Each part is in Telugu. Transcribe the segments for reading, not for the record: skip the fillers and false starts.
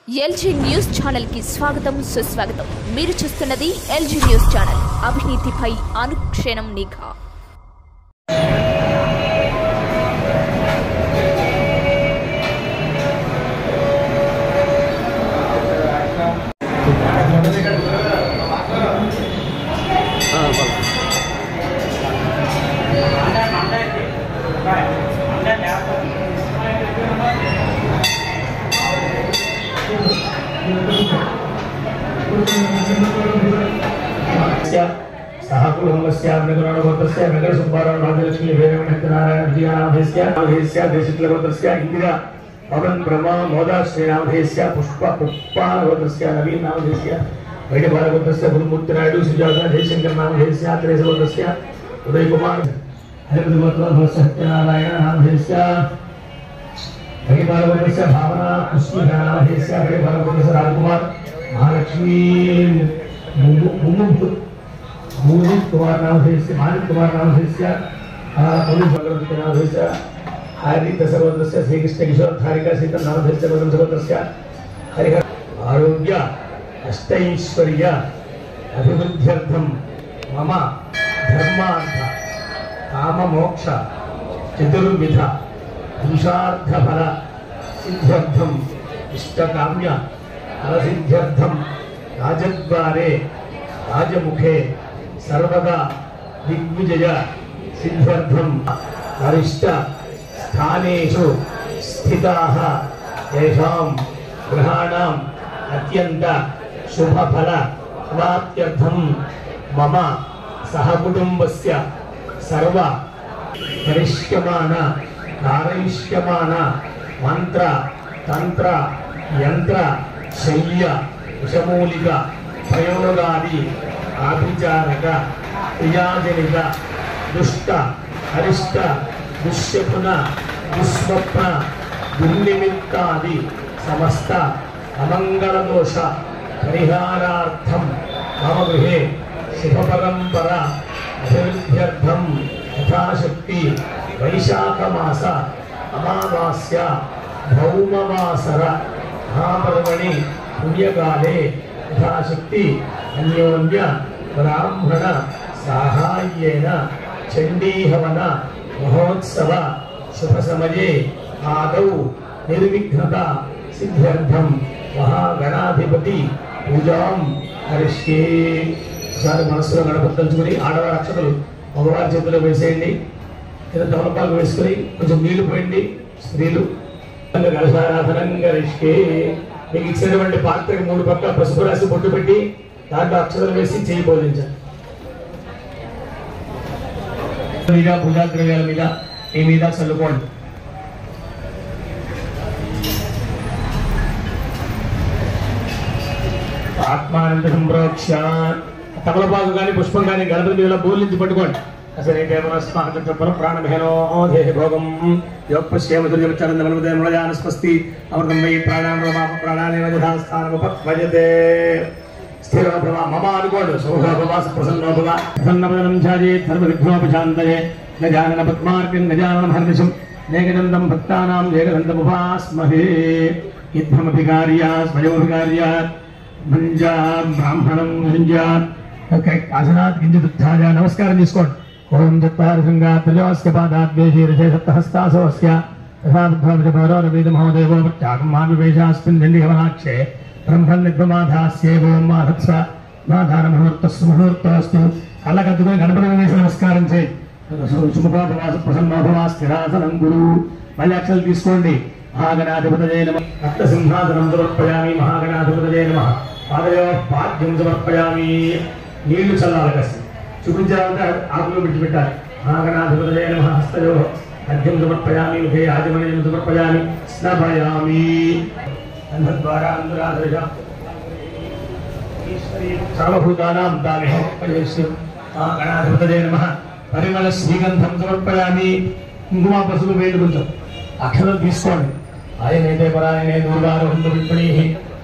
ఎల్జీ న్యూస్ ఛానల్ కి స్వాగతం సుస్వాగతం। మీరు చూస్తున్నది ఎల్జీ న్యూస్ ఛానల్, అవినీతిపై అనుక్షణం నిఘా। इंदिरा पवन ब्रह्मा मोदा श्रीनामधेयस्य पुष्प पुष्पानगोत्रस्य नवीन नामधेयस्य वैडबालगोत्रस्य गुरुमूर्ति नायडू सुजाता जयशंकर नामधेयस्य त्रेसगोत्रस्य उदय कुमार हरिगोत्र सत्यनारायण नामधेयस्य वैडबालगोत्रस्य भावना पुष्पी नामधेयस्य वैडबालगोत्रस्य राजकुमार महालक्ष्मी मोहित कुमार नामधेयस्य मानिक कुमार नामधेयस्य नामधेयस्य हरि दशरथस्य श्रीकृष्ण किशोर धारिका सीता नामधेयस्य वंशगोत्रस्य हरिहर आरोग्य अष्टैश्वर्य अभिवृद्ध्यर्थं मम धर्मार्थ काम मोक्ष चतुर्विध पुरुषार्थ फल सिद्ध्यर्थं इष्टकाम्य फलसिद्ध्यर्थं राजद्वारे राजमुखे सर्वदा दिग्विजय सिद्ध्यर्थं वरिष्ठ स्थानेषु स्थिताः येषां ग्रहाणाम् अत्यन्त शुभफल प्राप्त्यर्थं मम सहकुटुम्बस्य सर्व करिष्यमान कारयिष्यमान मंत्र तंत्र यंत्र शल्य विषमूलिक प्रयोगादि आभिचारक क्रियाजनित दुष्ट अरिष्ट दुष्यपुन दुस्वप्न दुर्निमित्तादि समस्त अमंगलदोष परिहारार्थं मम गृहे शुभपरंपरा अभिवृद्ध्यर्थं यथाशक्ति वैशाख मास अमावास्या भौमवासर महापर्वणि पुण्यकाले यथाशक्ति अन्योन्य ब्राह्मण साहाय्येन चंडीहवन महोत्सव शुभ समये आदौ निर्विघ्नता सिद्ध्यर्थं महागणाधिपति पूजां करिष्ये। ఒకసారి మనసులో గణపతించుకుని ఆడవారి అక్షతలు మగవారి చేతిలో వేసేయండి, లేదా తమలపాకు వేసుకుని కొంచెం నీళ్లు పోయండి స్త్రీలు। కలశారాధనం కరిష్కే మీకు ఇచ్చినటువంటి పాత్రకి 3 పక్కల పసుపు రాసి బొట్టు పెట్టి దాంట్లో అక్షతలు వేసి చేయి బోధించండి। పూజా ద్రవ్యాల మీద మీ మీద చల్లుకోండి। ఆత్మానంద సంప్రోక్ష తమలపాకు కానీ పుష్పం కానీ గణపతి మీద బోర్లించి పట్టుకోండి। అసలు ప్రాణమేనో దేహ భోగం యోగస్వస్తి అమృతం వై ప్రాణాన్ని స్థిర మమ అనుకోండి। శోభాభవాస ప్రసన్నోభవ ప్రసన్నపదనం ఛాయే ధర్మ విఘ్నోపశాంతయే గజానన పద్మార్కం గజానన హర్నిశం ఏకదంతం భక్తానాం ఏకదంతముపాస్మహే యుద్ధమభికార్యా స్వయమభికార్యా మంజా బ్రాహ్మణం మంజా ఆసనాత్ కించిదుత్థాయ నమస్కారం చేసుకోండి। ఓం చత్వారి శృంగాత్రయోస్య పాదాద్వేషీరథే సప్తహస్తాసోస్య తథాబుద్ధమహోదేవో ప్రత్యాగం మావివేశాస్మిన్ దండిహవనాక్షే బ్రహ్మన్నిద్వమాధాస్యేవోం మాధత్స మాధాన ముహూర్తస్సు ముహూర్తోస్తు కళ్ళకద్దుకొని గణపతి వేసి నమస్కారం చేయి। సుముఖోపవాస ప్రసన్నోపవా స్థిరాసనం గురు మళ్ళీ అక్షలు తీసుకోండి। మహాగణాధిపతయే నమః రక్తసింహాసనం సమర్పయామి మహాగణాధిపతయే నమః పాదయో పాద్యం సమర్పయామి। నీళ్లు చల్లాలి కసి చూపించాలంటే ఆకులు విడిచిపెట్టాలి। మహాగణాధిపతయే నమః హస్తయో మధ్యం సమర్పయామి ముఖే ఆజమనీయం సమర్పయామి స్నపయామి అంధద్వారా అంధరాధరిష సర్వభూతానాం దామిహం పయస్యం। మహాగణాధిపతయే నమః పరిమళ శ్రీగంధం సమర్పయామి। కుంకుమ పసుపు వేలు కొంచెం అక్షరం తీసుకోండి। ఆయనైతే పరాయణే దూరారోహంతు విప్పణీ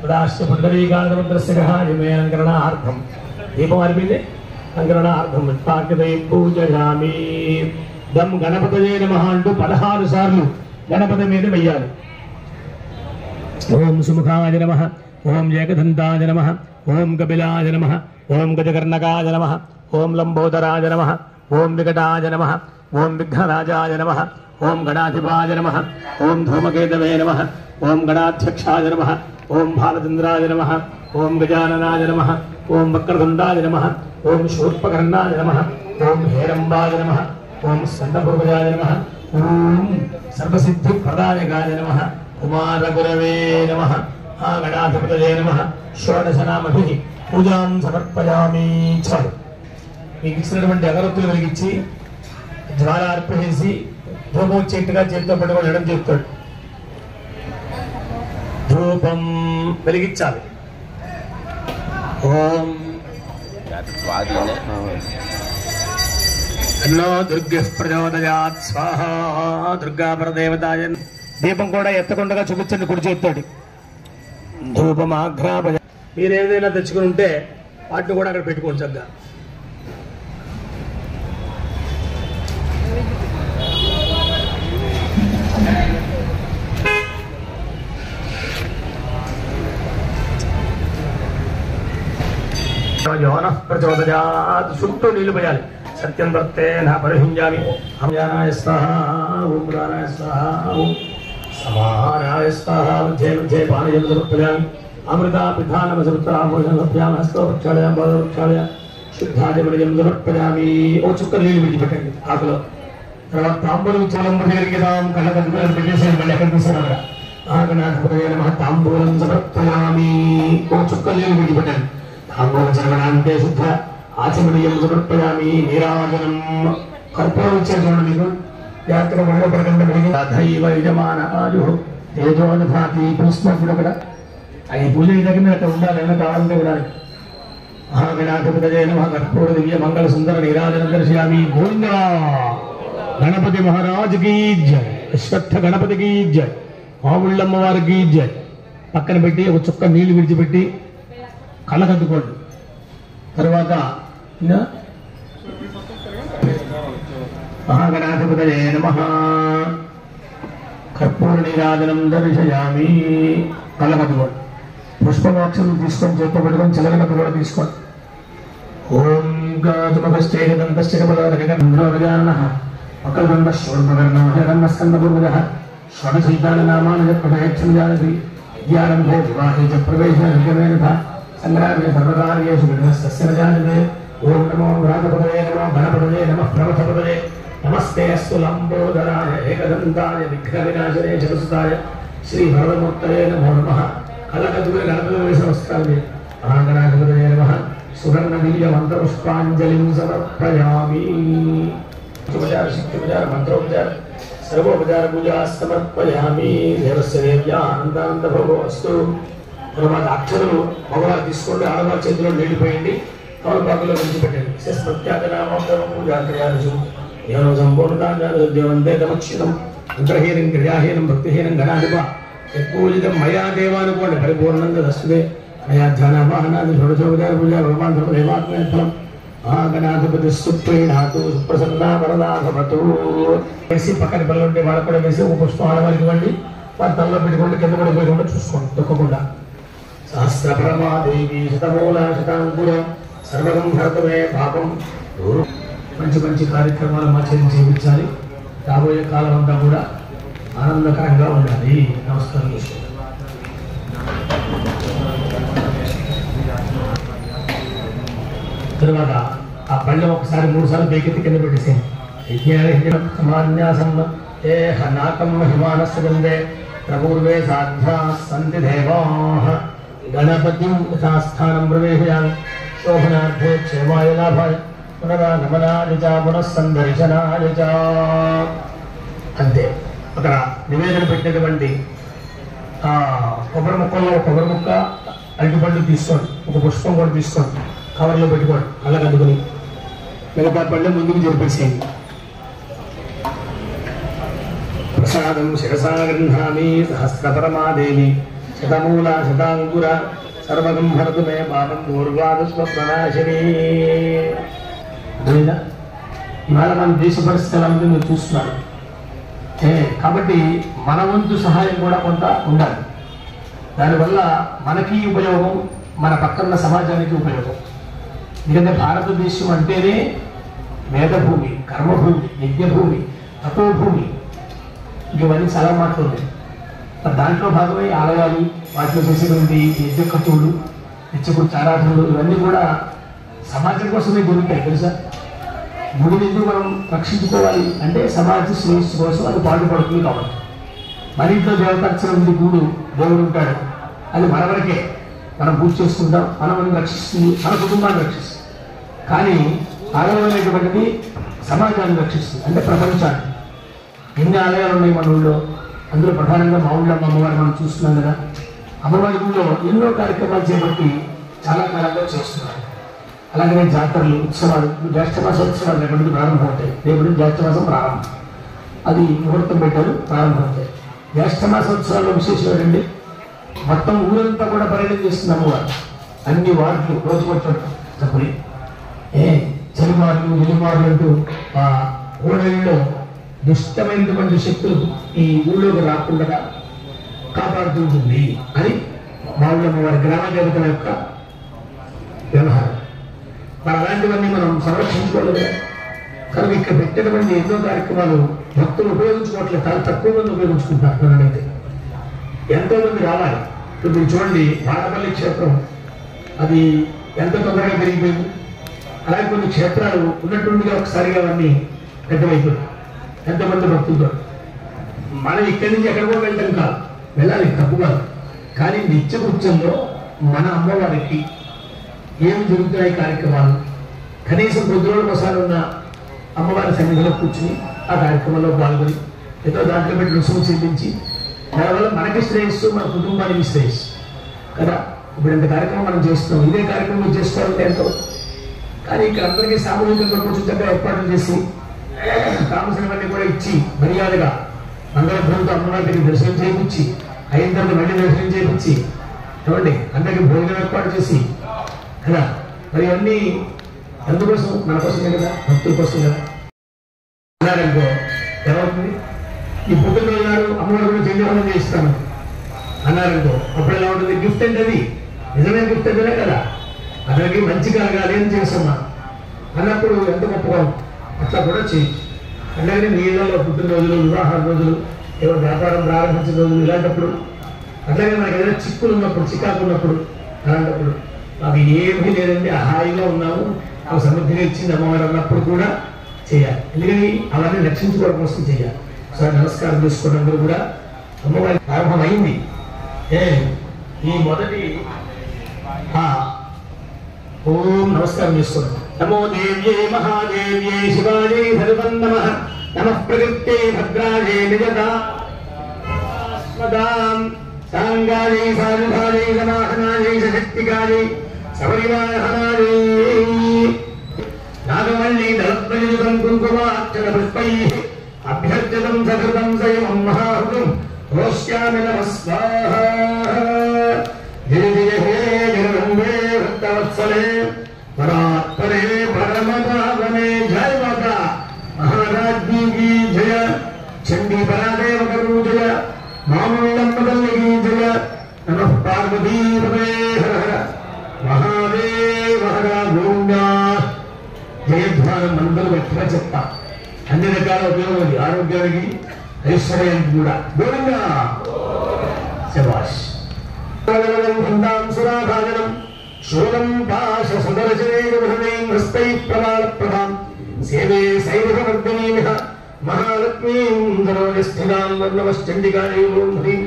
ఉదాశ్చ పుండరీకాంతముద్రస్య గ్రహాయమేనంకరణార్థం దీపం అర్పింది అంకరణార్థం విత్పాక్యదయం పూజయామి। దమ్ గణపతయే నమః అంటూ 16 సార్లు గణపతి మీద వెయ్యాలి। ఓం సుముఖాయ నమః, ఓం ఏకదంతాయ నమః, ఓం కపిలాయ నమః, ఓం గజకర్ణకాయ నమః, ఓం లంబోదరాయ నమః, ఓం వికటాయ నమః, ఓం విఘ్నరాజాయ నమః, ఓం గణాధిపాయ నమః, ఓం ధూమకేతవే నమః, ఓం గణాధ్యక్షాయ నమః, ఓం బాలచంద్రాయ నమః, ఓం గజాననాయ నమః, ఓం వక్రతుండాయ నమః, ఓం శూర్పకర్ణాయ నమః, ఓం హేరంబాయ నమః, ఓం స్కందభూపజాయ నమః, ఓం సర్వసిద్ధిప్రదాయకాయ నమః, కుమారగురవే నమః, ఆ గణాధిపతయే నమః. షోడశనామభిః పూజాం సమర్పయామి. చాలు. మీకు ఇచ్చినటువంటి అగరత్తులు వెలిగించి జ్వాల అర్పేసి ధూపం చెట్టుగా చేతితో పట్టుకొని ఎడం చేస్తాడు. ధూపం వెలిగించాలి. ఓం అన్నో దుర్గః ప్రచోదయాత్ స్వాహ. దుర్గా పరదేవతాయ. దీపం కూడా ఎత్తకుండా చూపించండి కుడి చేతితోటి. ధూపమాఘ్రాపజ. మీరు ఏదైనా తెచ్చుకుని ఉంటే వాటిని కూడా అక్కడ పెట్టుకోండి చక్కగా. యోనః ప్రచోదయాత్. చుట్టూ నీళ్లు పోయాలి. సత్యం దత్తే నా పరిహింజామి. అమ్యానాయ స్వాహ, ఓం ప్రాణాయ స్వాహ, ఓం సమానాయ స్వాహ. మధ్యే మధ్యే పానీయం సమర్పయామి. అమృతా పిధానమసృతాభూషణభ్యాం హస్తోపక్షాళయాం పాదోపక్షాళయ శుద్ధాదిమయం సమర్పయామి. ఓ చుక్క నీళ్లు విడిచిపెట్టండి ఆకులో. తర్వాత తాంబూలం చాలం ప్రతిగరిగిదాం. కళ్ళకద్దులను పెట్టేసి మళ్ళీ ఎక్కడ తీసుకున్నారా. ఆగనాథపదయ నమః. తాంబూలం సమర్పయామి. ఓ చుక్క నీళ్లు విడిచిపెట్టండి. తాంబూల చర్వణాంతే శుద్ధ ఆచమనీయం సమర్పయామి. నీరాజనం. కర్పూరం ఇచ్చారు చూడండి మీకు. యాత్ర మండపడకండి. దైవ యజమాన ఆయు తేజోనుభాతి. పుష్పం కూడా అది పూజ దగ్గర అక్కడ ఉండాలి. ఏమైనా కావాలంటే కూడా. మహాగణాధిపతయే నమః. కర్పూర దివ్య మంగళ సుందర నీరాజనం దర్శయామి. గోవింద గణపతి మహారాజ్ కీ జై. శ్రద్ధ గణపతికి జై. మావుళ్ళమ్మ వారికి జై. పక్కన పెట్టి ఒక చుక్క నీళ్లు విడిచిపెట్టి కళ్ళకద్దుకోండి. తర్వాత మహాగణాధిపతయే నమః. కర్పూర నీరాజనం దర్శయామి. కళ్ళకద్దుకోండి. పుష్పమోక్షం తీసుకొని చేత పెట్టుకొని చిలకలకు కూడా తీసుకోండి. ఓం గాతుమగశ్చేదంతశ్చకపదానః వక్రదండ శూర్పకర్ణః స్కందపూర్వజః షోడశీతానామాని ప్రవేక్షణజానతి విద్యారంభే వివాహే చ ప్రవేశే నిర్గమేనథ సంగ్రామే సర్వకార్యేషు విఘ్నస్తస్య న జాయతే. ఓం నమో వ్రాతపదయే నమో గణపతయే నమః ప్రమథపదయే నమస్తే అస్తు లంబోదరాయ ఏకదంతాయ విఘ్నవినాశనే చతుసుతాయ శ్రీ భరతమూర్తయే నమో నమః. కళ్ళకద్దుకుని గణపతి వేసి నమస్కారం చేయండి. మహాగణాధిపతయే నమః. సువర్ణ దివ్య మంత్రోష్పాంజలిం సమర్పయామి. శక్తిపచార మంత్రోపచార సర్వోపచార పూజా సమర్పయామి. దేవస్య దేవ్యా ఆనందానంద భోగో అస్తు. తర్వాత అక్షరులు మగవారు తీసుకోండి. ఆడవారి చేతిలో నీళ్లిపోయండి. తమలపాకులో విడిచిపెట్టండి. ప్రత్యాగనామోత్తరం పూజా క్రియాలు యోనం సంపూర్ణతాంతే తమక్షితం అంతర్హీనం క్రియాహీనం భక్తిహీనం గణాధిప పూజితం మయా దేవానుకోండి. పరిపూర్ణంగా దస్తుదే మయా ధ్యానవాహనాది షోడశోపచార పూజ భగవాన్ ధర్మదేవాత్మే ఫలం. మహాగణాధిపతి సుప్రీణాతు సుప్రసన్నా వరదాభవతు. వేసి పక్కన పిల్లలు ఉంటే వాళ్ళకు కూడా వేసి ఒక పుష్పం ఆడవారికి ఇవ్వండి. వారి తలలో పెట్టుకుంటే కింద కూడా పోయకుండా చూసుకోండి తొక్కకుండా. సహస్రపరమాదేవి శతమూల శతాంకురం సర్వగం భరతమే పాపం. మంచి మంచి కార్యక్రమాలు మా చేతి చేయించాలి. రాబోయే కాలం అంతా కూడా ఆనందకరంగా ఉండాలి. నమస్కారం చేసుకోండి. తర్వాత ఆ పళ్ళెం ఒకసారి 3 సార్లు పైకెత్తి కింద పెట్టేసేమాన్యాసం నాకం హిమానస్సుందే ప్రపూర్వే సాధ్యా సంతి దేవా. గణపతి యథాస్థానం ప్రవేశయామి. శోభనార్థే క్షేమాయ లాభాయ పునరాగమనాయ చ పునఃసందర్శనాయ చ. అంతే. అక్కడ నివేదన పెట్టినటువంటి కొబ్బరి ముక్కల్లో కొబ్బరి ముక్క అరటిపండు తీసుకోండి. ఒక పుష్పం కూడా తీసుకోండి. కవర్లో పెట్టుకోండి. అలా కట్టుకుని మిగతా పళ్ళు ముందుకు జరిపేసేయండి. ప్రసాదం శిరసా గృహామి. సహస్రపరమాదేవి శతమూల శతాంకుర సర్వగం భరతు మే పాపం పూర్వాదుస్వప్రనాశిని. ఇవాళ మన దేశ పరిస్థితి ఎలా ఉందో మీరు చూస్తున్నారు. కాబట్టి మన వంతు సహాయం కూడా కొంత ఉండాలి. దానివల్ల మనకి ఉపయోగం, మన పక్కన సమాజానికి ఉపయోగం. ఎందుకంటే భారతదేశం అంటేనే వేదభూమి, కర్మభూమి, యజ్ఞభూమి, తపోభూమి, ఇవన్నీ చాలా మాటలు ఉన్నాయి. దాంట్లో భాగమై ఆలయాలు, వాటిలో చేసేటువంటి యజ్ఞకతువులు, నిత్యకృత్య ఆరాధనలు ఇవన్నీ కూడా సమాజం కోసమే జరుగుతాయి. తెలుసా? గుడిని ఎందుకు మనం రక్షించుకోవాలి అంటే సమాజ శ్రేయస్సు కోసం అది పాటుపడుతుంది కాబట్టి. మన ఇంట్లో దేవతార్చన ఉంది, దేవుడు ఉంటాడు, అది మన వరకే మనం పూజ చేసుకుంటాం, మనం రక్షిస్తుంది, మన కుటుంబాన్ని రక్షిస్తుంది. కానీ ఆలయం అనేటువంటిది సమాజాన్ని రక్షిస్తుంది, అంటే ప్రపంచాన్ని. ఎన్ని ఆలయాలు ఉన్నాయి మన ఊళ్ళో, అందులో ప్రధానంగా మా ఊళ్ళో అమ్మవారు మనం చూస్తున్నాం కదా. అమ్మవారి ఊళ్ళో ఎన్నో కార్యక్రమాలు చేపట్టి చాలా కాలంగా చేస్తున్నారు. అలాగే జాతరలు, ఉత్సవాలు, జ్యేష్ఠమాసోత్సవాలు అనేటువంటిది ప్రారంభమవుతాయి. రేపు జ్యేష్ఠమాసం ప్రారంభం, అది ముహూర్తం పెట్టారు, ప్రారంభమవుతాయి. జ్యేష్ఠమాసోత్సవాల్లో విశేషం ఏంటంటే మొత్తం ఊరంతా కూడా పర్యటన చేస్తుంది అమ్మవారు. అన్ని వార్డులు రోజుకొచ్చాడు తప్పుని చలిమార్లు వెలిమార్లు అంటూ ఆ ఊళ్ళలో దుష్టమైనటువంటి శక్తులు ఈ ఊళ్ళోకి రాకుండా కాపాడుతుంటుంది అని మా ఊళ్ళో అమ్మవారి గ్రామ దేవతల యొక్క వ్యవహారం. మరి అలాంటివన్నీ మనం సంరక్షించుకోలేదు. కనుక ఇక్కడ పెట్టినటువంటి ఎన్నో కార్యక్రమాలు భక్తులు ఉపయోగించుకోవట్లేదు, చాలా తక్కువ మంది ఉపయోగించుకుంటారు. అయితే ఎంతో మంది రావాలి. ఇప్పుడు మీరు చూడండి, వాడపల్లి క్షేత్రం అది ఎంత తొందరగా పెరిగిపోయింది. అలాగే కొన్ని క్షేత్రాలు ఉన్నట్టుండిగా ఒకసారిగా అవన్నీ పెద్దవైపోయింది. ఎంతమంది భక్తులతో మనం ఇక్కడి నుంచి ఎక్కడికో వెళ్ళటం కాదు, వెళ్ళాలి, తప్పు కాదు. కానీ నిత్యకృత్యంలో మన అమ్మవారికి ఏమి జరుగుతున్నాయి కార్యక్రమాలు, కనీసం కొద్ది రోజులు ఒకసారి ఉన్న అమ్మవారి సన్నిధిలో కూర్చుని ఆ కార్యక్రమంలో పాల్గొని ఏదో దాంట్లో పెట్టి రుసుము చెల్లించి దానివల్ల మనకి శ్రేయస్సు, మన కుటుంబానికి శ్రేయస్సు కదా. ఇప్పుడు ఎంత కార్యక్రమం మనం చేస్తున్నాం, ఇదే కార్యక్రమం చేసుకోవాలంటే ఎంతో. కానీ ఇక్కడ అందరికీ సామూహికంగా కూర్చొని చక్కగా ఏర్పాట్లు చేసి కామసనవన్నీ కూడా ఇచ్చి మర్యాదగా మంగళభూమితో అమ్మవారికి దర్శనం చేయించి అయిన తర్వాత మళ్ళీ దర్శనం చేయించి చూడండి అందరికీ భోజనం ఏర్పాటు చేసి కదా. మరి అన్నీ అందుకోసం, మన కోసమే కదా, భక్తుల కోసం కదా. అన్నారనుకో ఏమవుతుంది, ఈ పుట్టినరోజు నాడు అమ్మవారి కూడా చెల్లివనం చేయిస్తాను అన్నారనుకో, అప్పుడు ఎలా ఉంటుంది? గిఫ్ట్ అంటే అది నిజమైన గిఫ్ట్ అంటేనే కదా. అతనికి మంచి కలగాలి అని చేస్తున్నా అన్నప్పుడు ఎంత గొప్పగా అట్లా కూడా చేయొచ్చు. అలాగే నీళ్ళలో పుట్టినరోజులు, వివాహాల రోజులు, ఏదో వ్యాపారం ప్రారంభించిన రోజులు, ఇలాంటప్పుడు అట్లాగే మనకి ఏదైనా చిక్కులు ఉన్నప్పుడు, చికాకు ఉన్నప్పుడు, అలాంటప్పుడు అవి ఏమీ లేదండి, హాయిగా ఉన్నాము, ఆ సమృద్ధిగా ఇచ్చింది అమ్మవారు అన్నప్పుడు కూడా చేయాలి. ఎందుకని అవన్నీ రక్షించుకోవడం కోసం చేయాలి. ఒకసారి నమస్కారం చేసుకోవడం కూడా అమ్మవారి ప్రారంభమైంది. ఈ మొదటి ఓం నమస్కారం చేసుకోండి. నమో దేవ్యే మహాదేవ్యే శివాజీ సర్వం నమః. నమః ప్రకృతే భద్రాజే నిజదాం సాంగాజే సాధుభాజే సమాహనాజే సశక్తికాజే సపరివాహనాజే నాగమల్లి దళత్రయుతం కుంకుమాక్షర పుష్పైః అభ్యర్చితం సకృతం సయమం మహాహృతం రోష్యామి నమః స్వాహా. జయ జయ హే జగదంబే భక్తవత్సలే పరాత్పరే పరమపావనే. జయ మాతా మహారాజ్ఞీ కీ జయ. చండీ పరాదేవ కరు జయ. మాముళ్ళమ్మ తల్లికి జయ. నమః పార్వతీపదే హర హర మహాదేవ హర గోవిందా. జయధ్వానం అందరూ గట్టిగా చెప్తా. అన్ని రకాల ఉపయోగం ఉంది, ఆరోగ్యానికి, ఐశ్వర్యానికి కూడా. గోవిందా శభాష్. సురాభాజనం శూలం పాశ సుదర్శనేం హస్తై ప్రమాణప్రభాం సేవే సైవవర్ధనీమిహ మహాలక్ష్మీం ధనోజస్థితాం వర్ణవశ్చండికాదేవం హ్రీం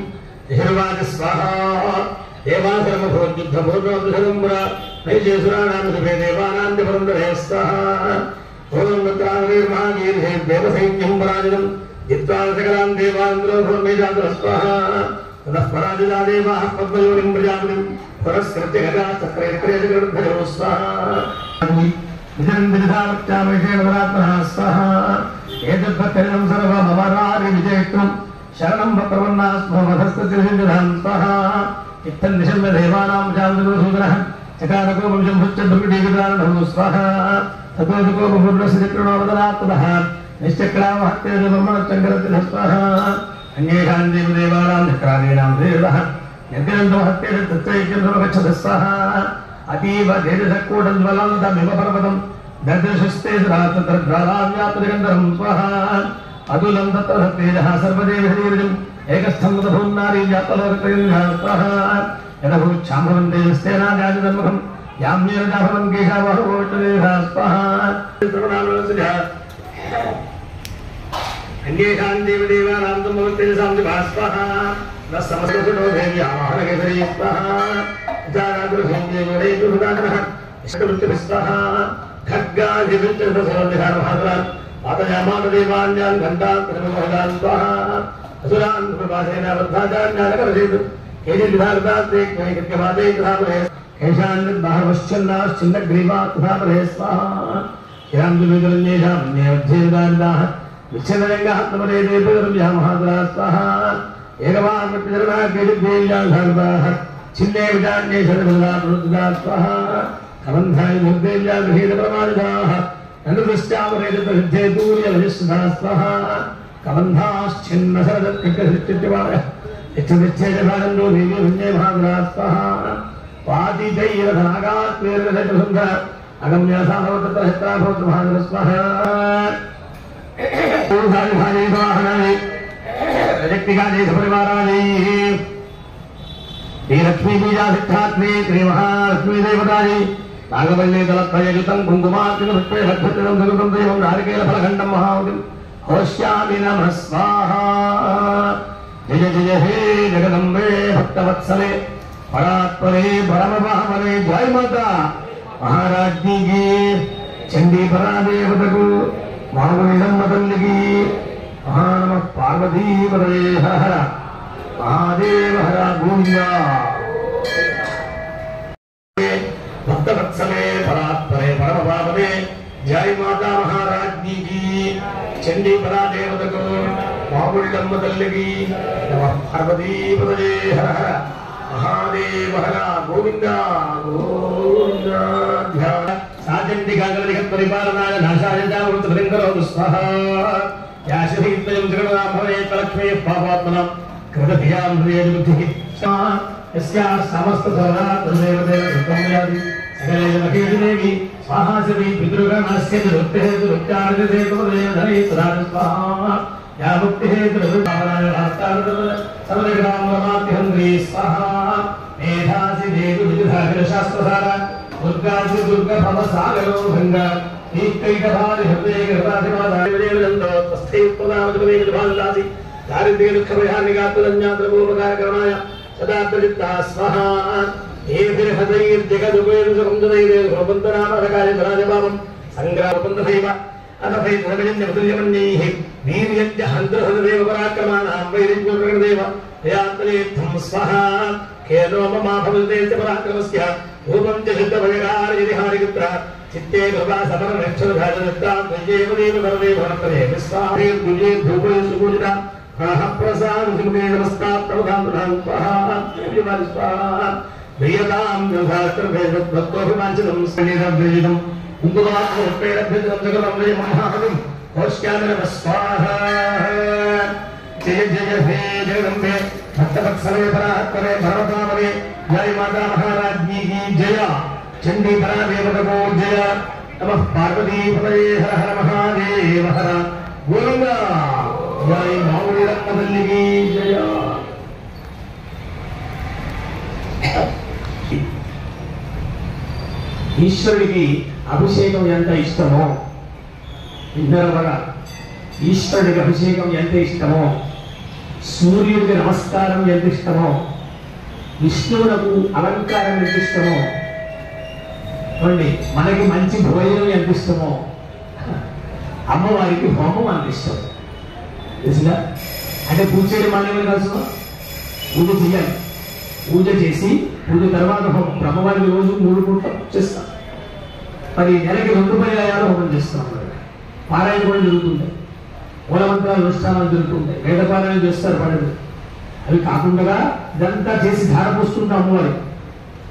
హిర్వాజ స్వాహా. దేవాధర్మ భవద్యుద్ధ భూర్ణోద్ధరంబురా నైజేసురాణాం సుభే దేవానాం దివరందరే స్వాహా. ఓం వత్రావీర్మహాగీర్హే దేవసైన్యం పరాజితం విద్వాన్ సకలాం దేవాంద్రో భూర్మేజాంధ్ర స్వాహా. తతః పరాజితా దేవాః పద్మయోనిం ప్రజాపతిం పురస్కృత్య గదా చక్రయక్రేజగర్భయో స్వాహా. నిజం విధావత్యామేషేణ పరాత్మనః స్వాహా. ఏతద్భక్తరిణం సర్వమవరారి విజయత్వం శరణం భక్తవన్నాస్మవధస్తతిర్హింజధాం స్వాహా. ఇత్తం నిశమ్య దేవానాం చాంద్రసూదనః చకారకో వంశం భుచ్చద్భుడీకృతారణో స్వాహా. తతోదుకో బహుర్ణస్య చక్రణోవదనాత్మనః నిశ్చక్రామహత్యేన బ్రహ్మణశ్చంకరతినః స్వాహా. అన్యేషాం దేవానాం చక్రాదీనాం దేవః యజ్ఞంతమహత్యేచ్చ అతీవ తేజసకూటజ్వలంతమివ పర్వతం దర్శస్తే రాత్రావ్యాప్తిగంధరం స్వహ అతులం తత్ర తేజః సర్వదేవీర్యం ఏకస్థం భూన్నారీ జాతలోకైర్యః స్వహ యదభూచ్ఛాంభవం తేజస్తేనాజాతన్ముఖం యామ్యేర్జాభవం కేశావహోటరేః స్వహ అంగేషాం దేవదేవానాం తమోత్తేజసాం స్వహ నమస్తమస్తో దేవ్యామహనకేసరీ స్వహ జానాదుర్హం దేవదేవృదానః ఇష్టవృత్తిస్వహ ఖడ్గాధివిచ్చసర్వధిహారమహారాన్ ఆతయామానదేవాన్యాన్ ఘంటాత్రమోహదాన్ స్వహ అసురాన్ ప్రభాసేన వర్ధాచాన్యానకరసేతు కేజిద్ధారతాస్తే కైకర్యమాదే తథాపరే కేశాన్ బాహవశ్చన్నాశ్చిన్నగ్రీవాత్ తథాపరే స్వహ శ్రీరాంజువేదరంజేషామన్యేవధ్యేదారిదాః విచ్ఛిన్నరంగాత్మరే దేవదర్వ్యా మహాద్రా స్వహ ఏకవామృతిజరణా కేజిద్దేవ్యాధారతాః చిన్నే విజాన్యే శతబలాప్రుద్దా స్వహ కబంధాయ దుర్దేవ్యా గృహీత ప్రమాదితాః నృదృష్ట్యామరేతూర్యవజస్సుధా స్వహ కబంధాశ్చిన్న శరదత్కృత్యవాయ ఇచ్చమిచ్చేజభానందో దేవ్యే మహాద్రా స్వహ పాతితైరధనాగాత్వేర్గసుంధ అగమ్యాసాభవతత్రహితాభవత్ మహాద్ర స్వహ పరివారాణి శ్రీలక్ష్మీ బీజాసిద్ధాత్మే శ్రీ మహాలక్ష్మీ దేవతాని నాగవల్లి దళత్రయయుతం కుంకుమార్పితం భద్రం దైవం నారికేల ఫలఖండం మహావతిం హోష్యామి నమః స్వాహా జయ జయ హే జగదంబే భక్తవత్సలే పరాత్పరే పరమపావనే జయ మాతా మహారాజ్ఞికి చండీ పరాదేవతకు మామూలిడమ్మ తల్లికి మహానమ పార్వతీపదే హర హర మహాదేవ హర గోవిందా భక్తవత్సలే పరాత్పరే పరమపావనే జయ మాతా మహారాజ్ఞికి చండీ పరాదేవతకు మామూలిడమ్మ తల్లికి నమ పార్వతీపదే హర హర మహాదేవ హర గోవిందా గోవిందా ధ్యాన సాచండికాగణిక పరిపాలనాయ నాశాయంకరోతు స్వహ యాశీత్యం జగన్నాభవే లక్ష్మీ పాపాత్మనం కృతధియాం హృదయబుద్ధి యస్యా సమస్త సర్వదేవదేవ సుఖమ్యాది సకలజనకేదేవి స్వాహాసవి పితృగణస్య దుఃఖేతు దుఃఖార్జదేవదేవధై సదా స్వాహ యా ముక్తిహేతు రుద్రాయ ఆస్తారద సర్వగ్రామమాత్యంగ్రీ స్వాహ మేధాసి దేవి వివిధాగ్ర శాస్త్రసార దుర్గాసి దుర్గ భవ సాగరో భంగ ఏకైకధారి హృదయ గర్భాధిమాదాయవేదంతో తస్థైత్వదామదువేదభాలాసి దారిద్ర్య దుఃఖ భయానిగాత్మన్యాత్రభూపకారకరణాయ సదాత్రిత్తా స్వహ ఏభిర్హతైర్జగదుపేరుసంజనైరేర్భవంతనామధకార్యధరాజపాపం సంగ్రామపందైవ అతఫైర్హృదయన్యమతుల్యమన్యైః వీర్యజ్ఞ హంత్రహృదేవ పరాక్రమాణాం వైరిజ్ఞదేవ హయాత్రేత్థం స్వహ కేనో మమాభవదేత్య పరాక్రమస్య రూపం చ శుద్ధభయకార్యదిహారిపుత్ర చిత్తే కృపా సమరక్షరధాజనిత్రాద్వైయేవ సర్వేభవనత్రే విశ్వాహేర్దుజే ధూపే సుపూజిత ప్రసాదముఖే నమస్కారప్రభాం స్వాహ ప్రియతాం నిర్ధాస్త్రభేదత్వభివాంఛితం స్నేహభ్యజితం కుంకుమాత్మోత్పేరభ్యజితం జగదం వే మహాహవిం హోష్యామి నమః స్వాహ జయ జయ హే జగదంబే భక్తవత్సలే పరాత్పరే పరమపావనే జయ మాతా మహారాజ్ఞికి జయ చండీ పరాదేవతకో జయ నమః పార్వతీపతయే హర హర మహాదేవ హర గోవిందా జయ మామూలిరమ్మ తల్లికి జయ. ఈశ్వరుడికి అభిషేకం ఎంత ఇష్టమో ఇద్దరు కూడా ఈశ్వరుడికి అభిషేకం ఎంత ఇష్టమో సూర్యుడికి నమస్కారం ఎంత ఇష్టమో విష్ణువులకు అలంకారం ఎంత ఇష్టమో మనకి మంచి భోజనం ఎంత ఇష్టమో అమ్మవారికి హోమం అంత ఇష్టం తెలుసుగా. అంటే పూజ చేయడం మనమే కాదు, పూజ చేయాలి. పూజ చేసి పూజ తర్వాత హోమం బ్రహ్మవారికి రోజు 3 పూటలు చేస్తాం. మరి నెలకి 2 పర్యాయాలు హోమం చేస్తాం. పారాయణ కూడా జరుగుతుంది, మూలమంత్రాలు అనుష్ఠానాలు జరుగుతుంటాయి, వేదపారాయణ చేస్తారు పండుగ. అవి కాకుండా ఇదంతా చేసి ధార పోస్తుంటాం అమ్మవారి.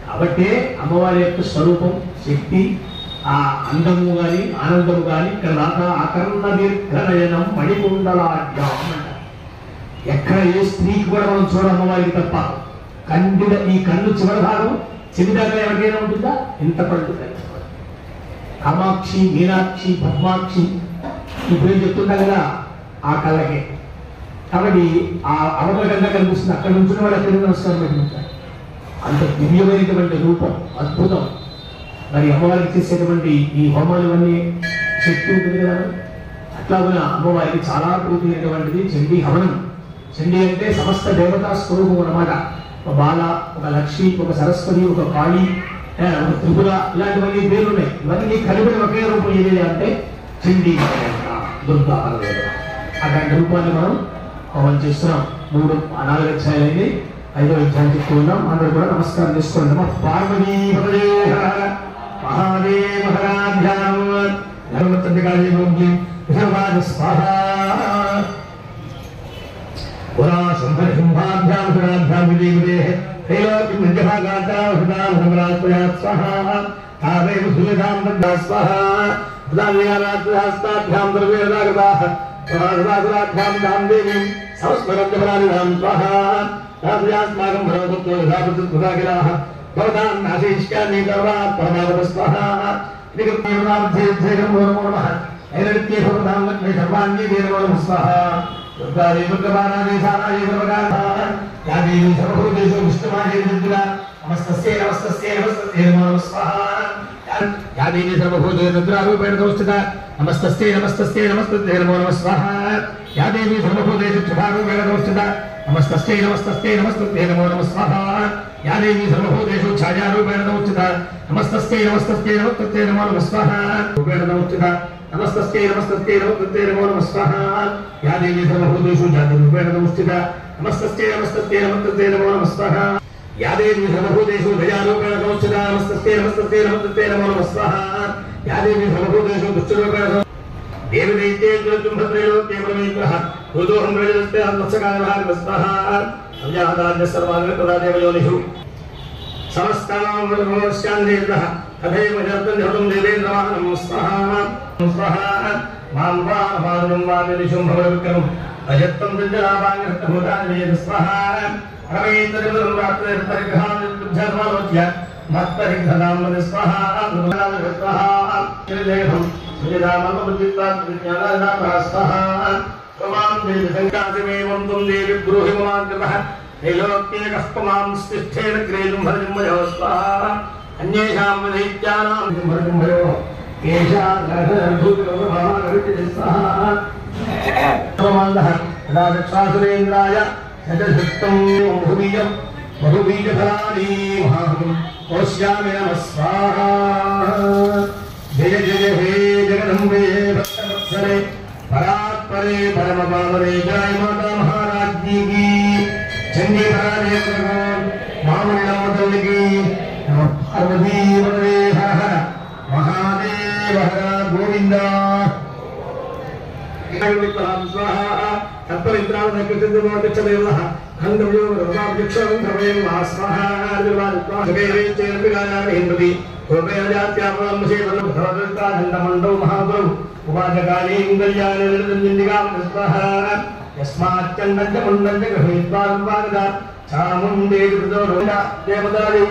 కాబట్టి అమ్మవారి యొక్క స్వరూపం శక్తి ఆ అందము గాని ఆనందము గాని ఇక్కడ దాకా అకర్ణ దీర్ఘనయనం మణికుండలాఢ్యం అంటారు. ఎక్కడ ఏ స్త్రీకి కూడా మనం చూడ అమ్మవారికి తప్ప కంటిద ఈ కన్ను చివరి భాగం చెవిదాకా ఎవరికైనా ఉంటుందా? ఎంత పడుతుంది? కామాక్షి, మీనాక్షి, పద్మాక్షి ఈ పేరు చెప్తున్నా కదా ఆ కళ్ళకే. కాబట్టి ఆ అవతల కన్నా కనిపిస్తుంది. అక్కడ నుంచి వాళ్ళు ఎక్కడికి నమస్కారం పెట్టుకుంటారు. అంత దివ్యమైనటువంటి రూపం, అద్భుతం. మరి అమ్మవారికి చేసేటువంటి ఈ హోమాలు ఇవన్నీ శక్తి ఉంటుంది కదా. అట్లా కూడా అమ్మవారికి చాలా ప్రీతిమైనటువంటిది చండీ హవనం. చండీ అంటే సమస్త దేవతా స్వరూపం అన్నమాట. ఒక బాల, ఒక లక్ష్మి, ఒక సరస్వతి, ఒక కాళీ, ఒక త్రిపుర, ఇలాంటివన్నీ పేర్లు ఉన్నాయి. ఇవన్నీ కలిపిన ఒకే రూపం ఏది అంటే చండీ దుర్గా పరదేవత. అట్లాంటి రూపాన్ని మనం హోమం చేస్తున్నాం. 4 అధ్యాయాలైంది. 5వ అధ్యాయం చెప్తూ ఉన్నాం. అందరూ కూడా నమస్కారం చేసుకోండి. నమ పార్వతీ మహాదేవ హరాధ్యానం ధర్మచంద్రికాళీ విషర్వాజ స్వాహ పురా శంభర సింహాభ్యాం హృదాభ్యాం విజయగురే త్రైలోక్య మధ్యభాగాచాహృదాభ్యాత్ స్వాహ తాదేవ సువిధాం దద్దా స్వాహ హృదాభ్యాం ద్రవ్యేదాగతాః హృదాభ్యాం దాం దేవీం సంస్మరద్యపరాధినాం స్వాహ తాభ్యాస్మాకం భరవతత్వ విధాపృతాగిలాః భవతాన్ నాశయిష్యామి గౌరవాత్ పరమావత స్వాహ నిగమనామధ్యేధ్యేగం నమో నమః నైరుత్యే భవతాం లక్ష్మీ సర్వాణ్యే దేవో నమః స్వాహ దుర్గాదే దుర్గమానాదేశానాయ సర్వకారః యాదేవి సర్వభూతేషు విష్ణుమాయే దుర్గా నమస్తస్యై నమస్తస్యై నమస్తస్యై నమో నమః స్వాహ యాదేవి సర్వభూతేషు రుద్రారూపేణ సంస్థిత నమస్తస్యై నమస్తస్యై నమస్తస్యై నమో నమః స్వాహ యాదేవి సర్వభూతేషు క్షుధారూపేణ సంస్థిత నమస్తస్యై నమస్తస్యై నమస్తస్యై నమో నమః స్వాహ యాదేవి సర్వభూతేషు ఛాయారూపేణ సంస్థిత నమస్తస్యై నమస్తస్యై నమస్తస్యై నమో నమః స్వాహ రూపేణ సంస్థిత నమస్తస్యై నమస్తస్యై నమస్తస్యై నమో నమః స్వాహ యాదేవి సర్వభూతేషు జాతిరూపేణ సంస్థిత నమస్తస్యై నమస్తస్యై నమస్తస్యై నమో నమః స్వాహ యాదేవి సర్వభూతేషు దయారూపేణ సంస్థిత నమస్తస్యై నమస్తస్యై నమస్తస్యై నమో నమః స్వాహ యాదేవి సర్వభూతేషు దుష్టరూపేణ దేవదైత్యే త్రైలోక్యమేగ్రహ భూతోహం రజస్తే అన్వత్సకాయ స్వాహ సంజాతాన్య సర్వాంగ తదా దేవయోనిషు సమస్తానాం వదనోశ్యాందేవః తథైవ జర్తం దేవేంద్రవాహనం స్వాహ స్వాహ మాం వాహనం వాదిషుం భవవిక్రమం అజత్తం దిజలాభాంగస్తభూతాని స్వాహ రమేతరివరం రాత్రిపరిగ్రహాన్ ధర్మలోచ్య మత్పరిగ్రహాం స్వాహ స్వాహ శ్రీదేవం శ్రీరామముదిత్వాత్ విజ్ఞానానామః స్వాహ త్వమాం దేవి సంకాశమేవం త్వం దేవి బ్రూహి మమాగ్రహ త్రైలోక్యే కః స్తిష్ఠేన క్రీడం భరజంభయో స్వాహ అన్యేషాం దైత్యానాం భరజంభయో కేశాధూర్భూతి స్వాహ త్వమాంధః రాజక్షాసురేంద్రాయ యజధృత్తం భూమీయం బహుబీజఫలాని మహాహం ఓష్యామి నమః స్వాహ జయ జయ హే జగదంబే భక్తవత్సరే పరాత్పరే పరమ పావనే జయ మాతా మహారాజ్ఞీ की चंडी महाराज मामूलाम तल्लिकी नमः पार्वती वरदे हर हर महादेव हर गोविंद विक्राम स्वाहा तत्परित्राण कृतदेवः खंडव्यो रवाभिक्षं धर्मेण स्वाहा निर्वाणत्वा जगेरे चेर्पिगायामि हिंदति गोपयाजात्यामं सेवनं भवदत्ता खंडमण्डो महागुरु उपाजकालीं कल्याणनिर्दन्दिकां स्वाहा यस्माच्चन्दं च मुण्डं च गृहीत्वां वागदा चामुण्डेति प्रचोदया देवतायै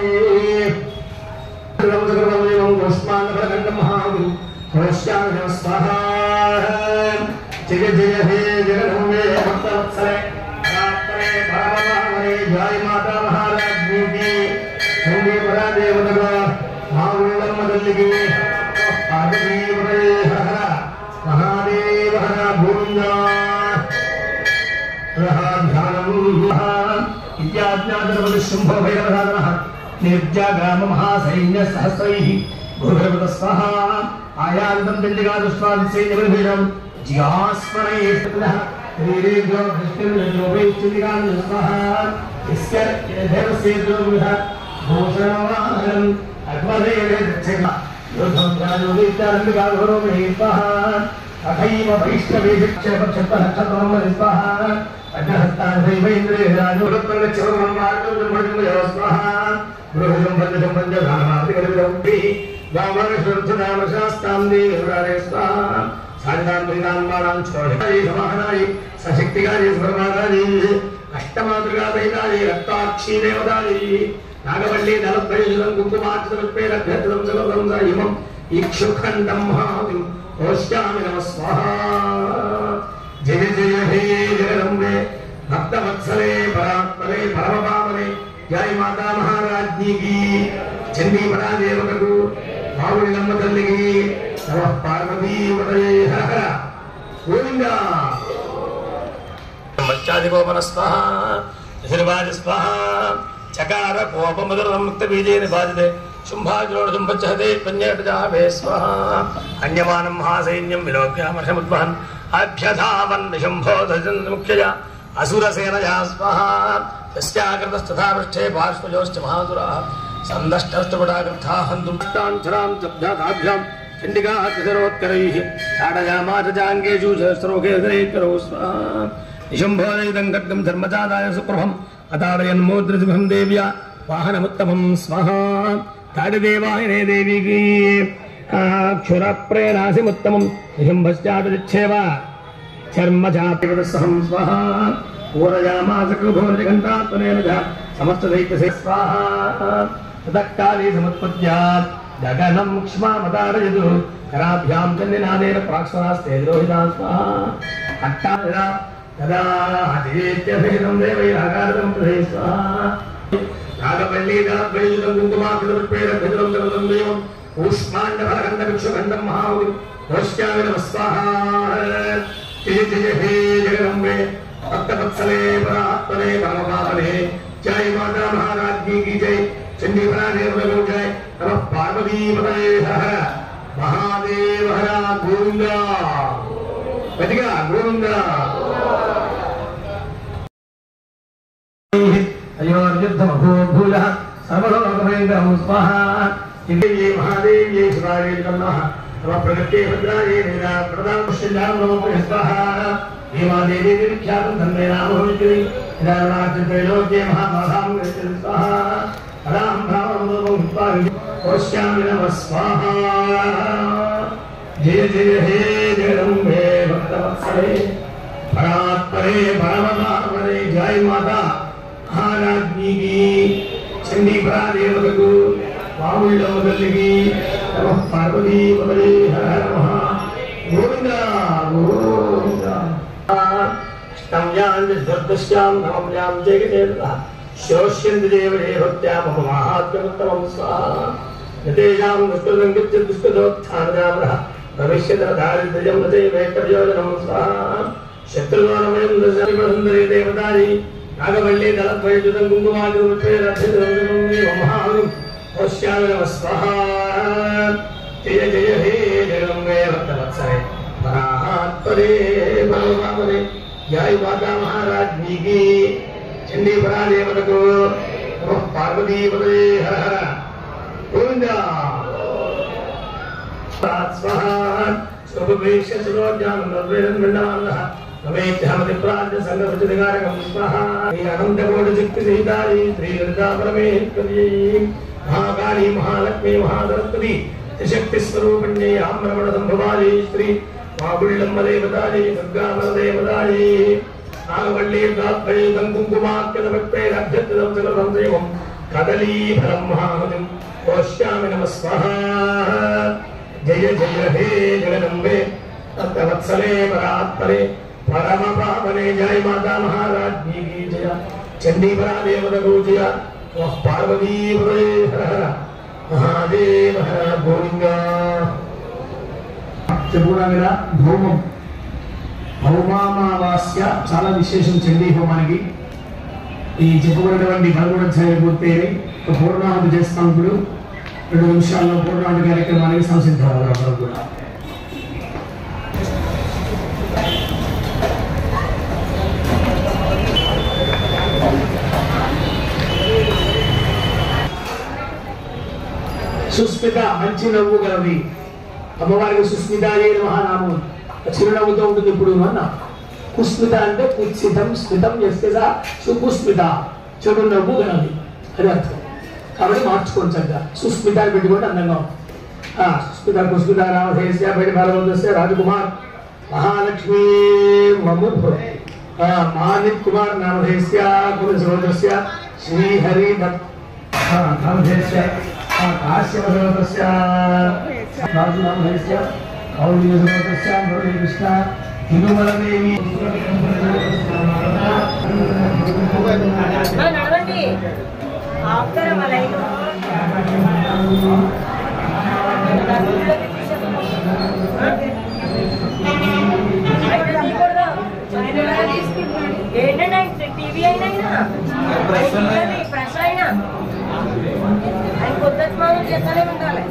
सर्वसर्वमेवं गोस्मानफलखण्डं महागुरु होश्यामि स्वाहा जय जय हे जगदम्बे भक्तवत्सले परात्परे परमपावने जय माता महाराज्ञी की चंडी परादेवता मावुल्लम्म तल्लिकी पार्वती वरदे हर हर महादेव हर गोविंद इत्याज्ञातरवशुम्भो भैरवसाधनः निर्जागाम महासैन्य सहस्रैः गुरुभगवतः स्वाहा आयान्तं चण्डिकादुष्टादिसैन्यबलभीरं जियास्मरयेत्तः श्रीरेभ्यो कृष्णेन्द्रजोपैश्चितिकां स्वाहा यस्य देवसेन्द्रविधः भूषणवाहनम् अग्मदेवेच्छः योद्धं राजोदित्यारम्भिकागौरवमहे स्वाहा तथैव वैष्णवेक्षपक्षतः स्वाहा अज्ञहस्तान्द्रैवेन्द्रे राजोरत्नगच्छवरमार्गो स्वाहा गृहजं पञ्चजं पञ्चधामार्तिकलिविदौभिः वामनश्वर्थनामशास्तां देवरारे स्वाहा सारिदां परिणां बाणां छोडकायै समाहनायै सशक्तिकायै सर्वमानायै అష్టమాతృగా వైదాయి రక్తాక్షీ దేవదాయి నాగవల్లి దళద్వైజులం కుంకుమార్చితమత్పేరభ్యర్థం సగం ఇమం ఇక్షుఖండం మహావిం ఓష్యామి నమ స్వాహా జయ జయ హే జగదంబే భక్తవత్సలే పరాత్పరే పరమపావనే జయ మాతా మహారాజ్ఞి की చండీ పరాదేవతకు మావుళ్ళమ్మ తల్లికి నమః పార్వతీ వదయే హర హర గోవిందా మచ్చాదిగోపన స్వాహ శిర్వాజ స్వాహ చకార కోపమధురం ముక్తబీజేన బాధితే శుంభాజోడుంభచ్చహతే కన్యాటజాభే స్వాహ అన్యమానం మహాసైన్యం విలోక్యామర్షముద్వహన్ అభ్యధావన్ నిశంభోధజన్ ముఖ్యజా అసురసేనజా స్వాహ తస్యాకృతస్తథా పృష్ఠే పార్శ్వజోశ్చ మహాసురాः సందష్టష్టపటాకృతా హంతుష్టాంచరాం చబ్దాభ్యాం చండికా త్రిశరోత్తరైః తాడయామాచజాంగేషు సహస్రోకేసరైకరో స్వాహ నిశంభోదయుధం ఖడ్గం ధర్మచాదాయ సుప్రభం అతాడయన్మోద్రజుభం దేవ్యా వాహనముత్తమం స్వాహ తాడిదేవాయనే దేవికి క్షురప్రేణాసిముత్తమం నిశంభశ్చాటజిచ్ఛేవ చర్మచాపివదసహం స్వాహ పూరయామాసకృభోజఘంటాత్మనేన సమస్తదైత్యసే స్వాహ తదక్కాలే సముత్పత్త్యా గగనం క్ష్మామతారయదు కరాభ్యాం చన్నినాదేన ప్రాక్స్వనాస్తే ద్రోహితా స్వాహ అట్టాదా తదా హతేత్యభేదం దేవైరాకారం ప్రదే స్వాహ నాగవల్లి దళద్వైజులం కుంకుమార్చితమత్పేరభ్యర్థం సగం దేవం ఊష్మాండభరఖండభిక్షుఖండం మహావిం ఓష్యామి నమ స్వాహ జయ జయ హే జగదంబే భక్తవత్సలే పరాత్మనే పరమపావనే జయ మాతా మహారాజ్ఞి की जय చండీ పరాదేవతకు జయ నమః పార్వతీ పదయే హర మహాదేవ హర గోవిందా గట్టిగా గోవిందా అయోర్యుద్ధమభూభూయ సర్వలోకభయంకరం స్వాహ ఇంద్రియే మహాదేవ్యే శివాయే నమః నమః ప్రగతే భద్రాయే నీలా ప్రదాపుష్యాం నమః స్వాహ దేవాదేవి విఖ్యాతం ధన్మే నామోమిత్రి ఇదారుణాచైలోక్యే మహామాధాం స్వాహ రాం భావం ఓష్యామి నమః స్వాహ జయ జయ హే జగదంబే భక్తవత్సలే పరాత్పరే పరమపావనే జయ మాతా మహారాజ్ఞి की చండీ పరాదేవతకు మావుళ్ళమ్మ తల్లికి నమః పార్వతీ పదయే హర హర మహా గోవిందా గోవిందా అష్టమ్యాం దుర్దశ్యాం నవమ్యాం జగదేవతః శోష్యంతి దేవదే భక్త్యా మమ మహాత్మ్యముత్తమం స్వాహ యతేషాం దుష్కృతంకృత్య దుష్కృతోత్థానజామరః భవిష్యతధారిద్ర్యం నచైవేత్తర్యోజనం స్వాహ శత్రుదోనమయం దశాసుందరీ దేవతాయి నాగవల్లి దళద్వైజులం కుంకుమార్చితమత్పేరభ్యర్థం మహావిం ఓష్యామి నమః స్వాహ జయ జయ హే జగదంబే భక్తవత్సలే పరాత్పరే పరమపావనే జయ మాతా మహారాజ్ఞి की చండీ పరాదేవతకు నమః పార్వతీ పదయే హర హర గోవిందా స్వాహ శుభవేష సురోజ్ఞానం నవ్వేదం విండమానః నమేత్యహమతి ప్రాజ్ఞ సంగపతిగారకం స్వాహ శ్రీ అనంతకోటి శక్తి సహితాయి శ్రీ లలితా పరమేశ్వరీ మహాకాళీ మహాలక్ష్మీ మహాసరస్వతి శక్తి స్వరూపిణ్యై ఆమ్రమణ సంభవాయి శ్రీ మాగుళ్ళమ్మ దేవతాయి దుర్గామల దేవతాయి నాగవల్లి దళద్వైజులం కుంకుమార్చితమత్పేరభ్యర్థం సకలం దేవం కదలీఫలం మహామతిం ఓష్యామి నమః స్వాహ జయ జయ హే జగదంబే భక్తవత్సలే పరాత్పరే పరమపావనే జయ మాతా మహారాజ్ఞి की జయ చండీ పరాదేవతకు జయ నమః పార్వతీ పదయే హర హర మహాదేవ హర గోవిందా చెప్పుకున్నాం కదా భౌమం భౌమామావాస్య చాలా విశేషం చండీ హోమానికి ఈ చెప్పుకున్నటువంటి 13 అధ్యాయాలు పూర్తయ్యాయి పూర్ణాహుతి చేస్తాం ఇప్పుడు 2 నిమిషాల్లో పూర్ణాహుతి కార్యక్రమానికి సంసిద్ధం అందరూ కూడా సుస్మిత మంచి నవ్వు గలది అమ్మవారికి సుస్మితాయే మహానామం చిరునవ్వుతో ఉంటుంది ఇప్పుడు అన్న కుస్మిత అంటే కుత్సితం స్మితం ఎస్కేసా సుకుస్మిత చెడు నవ్వు గలది అది అర్థం కాబట్టి మార్చుకోండి చక్కగా సుస్మిత పెట్టుకోండి అందంగా సుస్మిత కుస్మిత రామధేస్య బయట భారతదేశ రాజకుమార్ మహాలక్ష్మీ మమ్ముద్భవ मानिक कुमार नामधेयस्य कुलसरोजस्य श्रीहरि नामधेयस्य काश्यपसरोजस्य राजु नामधेयस्य औलियसरोजस्य मुरलीकृष्ण तिरुमलदेवी टीवी అయినా ప్రెస్ అయినా ఆయన కొత్తది మనం చేస్తూనే ఉండాలి.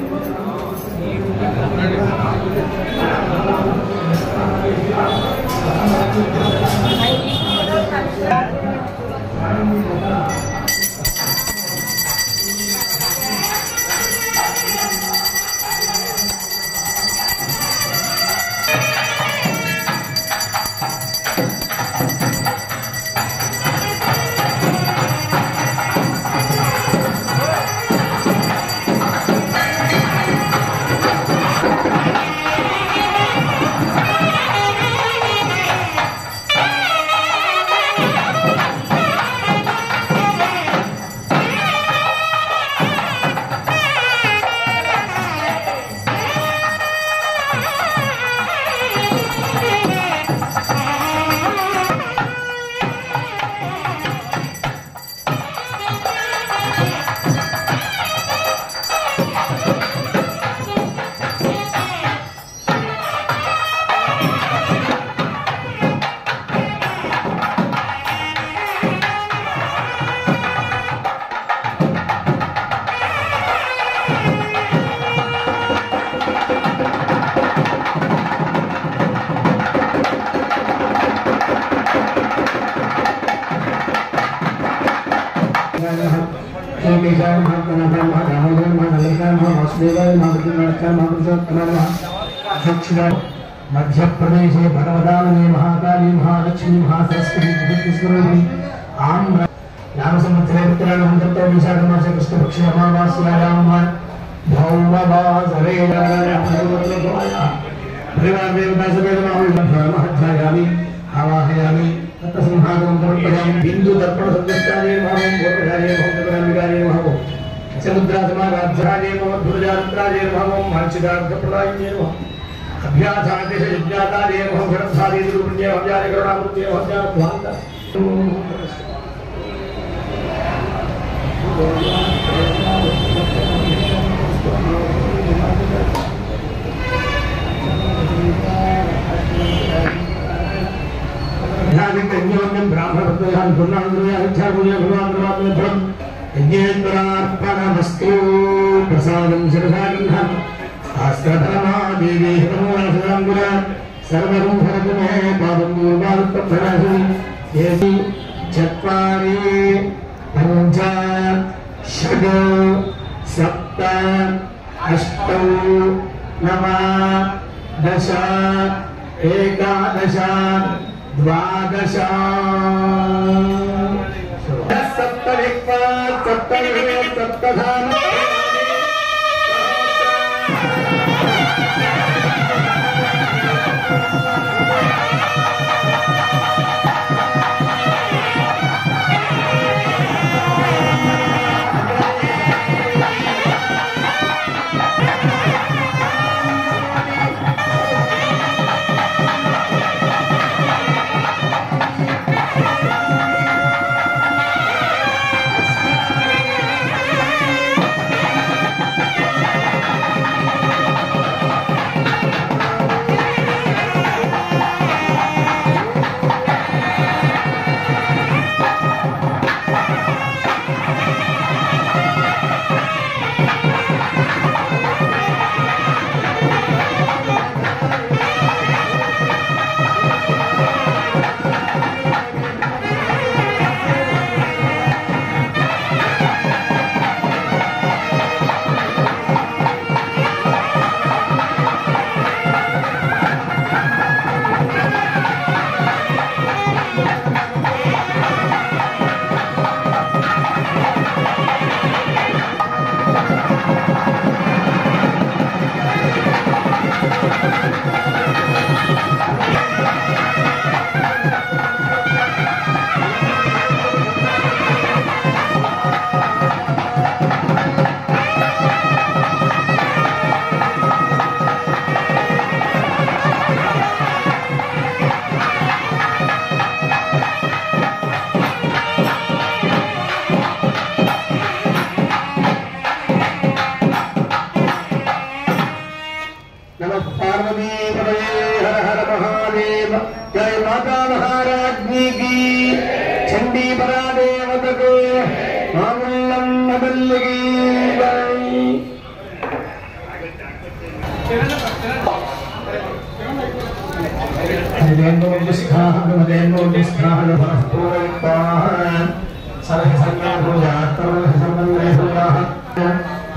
मध्य प्रदेश भगवदालने महाकाली महालक्ष्मी महासरस्वती आम्र नाम संवत्सरे उत्तरायणं तत्तो विशाखमासे कृष्णपक्षे अमावास्यायां भौमवासरे परिवार देवता समेत महध्यायामि आवाहयामि तत्संहारं समर्पयामि बिंदु दर्पण सद्यस्ताये नमः भूतयाये भूतकरामिकाये नमः समुद्रासमाराध्याये नमः ध्वजात्राये नमः मानसिकार्थप्रदायिने नमः अभ्यासादेश यज्ञाताये नमः गणसादे दुर्पुण्ये अव्याय करुणामूर्ते अव्याय ध्वान्त यज्ञोन्यं ब्राह्मणत्वयान् गुणान्द्रयाच्छाकुल्य भगवान् यज्ञेश्वरार्पणमस्तु प्रसादं शिरसा गृह्णामि शास्त्रधर्मादेवी हितमूलसदाङ्गुला सर्वं भरतु मे पादं पूर्वारुत्तमधरासि येति चत्वारि पञ्च षड् सप्त अष्टौ नव दश एकादश द्वादश सप्तधाम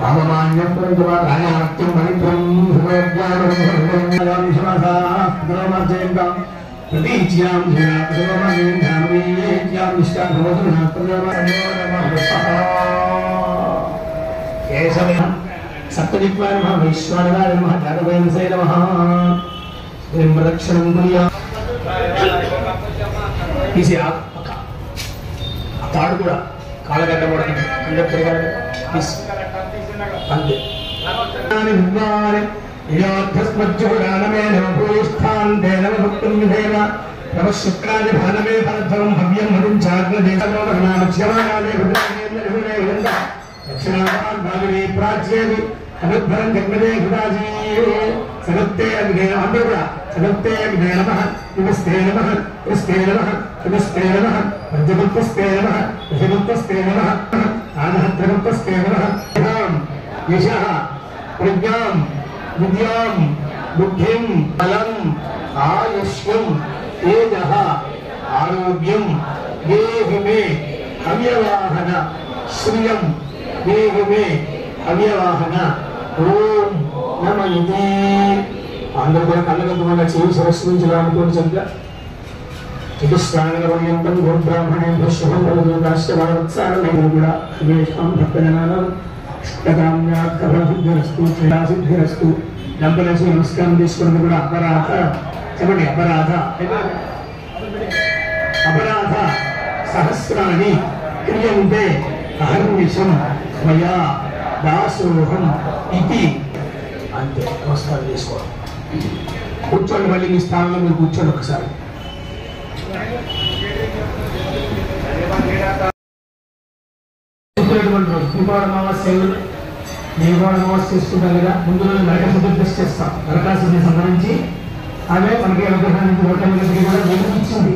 రామమాన్యం రాజాత్యం మణిపురం హృదయానుశ్వాసాజయంగా ప్రతీచ్యాం కేశవ సప్తదిక్వాయ నమః వైశ్వానరాయ నమః జాతవేంసయ నమః బ్రహ్మరక్షణం కుర్యా తీసి ఆ తాడు కూడా కాలగడ్డ కూడా తీసి అంతే ప్రాచ్యేది అనుద్భరం జన్మదే హృదాజీ సగత్తే అగ్నే అందరూ కూడా సగత్తే అగ్నే నమః నమస్తే నమః నమస్తే నమః నమస్తే నమః పంచగుప్తస్తే నమః దశగుప్తస్తే నమః ఆనహద్రగుప్తస్తే నమః యశః ప్రజ్ఞాం విద్యాం బుద్ధిం బలం ఆయుష్యం తేజః ఆరోగ్యం దేహి మే హవ్యవాహన శ్రియం దేహి మే హవ్యవాహన ఓం నమ ఇదే అందరూ కూడా కళ్ళగద్దుమన్న చేయి సరస్సు నుంచి రాముతోటి చక్కగా చతుస్రాంగపర్యంతం గోబ్రాహ్మణేభ్యో శుభం భవతు రాష్ట్రవారత్సారణ కూడా శుభేషాం భక్తజనానాం ఇష్టకామ్యార్థసిద్ధిరస్తు క్రీడాసిద్ధిరస్తు దంపలేసి నమస్కారం తీసుకున్నది కూడా అపరాధ చెప్పండి అపరాధ సహస్రాన్ని క్రియంతే అహర్నిశం మయా దాసోహం ఇది అంతే. నమస్కారం చేసుకోవాలి. కూర్చోండి, మళ్ళీ మీ స్థానంలో మీరు కూర్చోండి ఒకసారి. దీపావళి అమావాస్య దీపావళి అమావాస్య చేసుకుంటాం కదా, ముందు రోజు నరక చతుర్దశి చేస్తాం. నరకాసుని సంబంధించి ఆమె మనకి అనుగ్రహానికి ఓటమికి కూడా వెలిగించింది.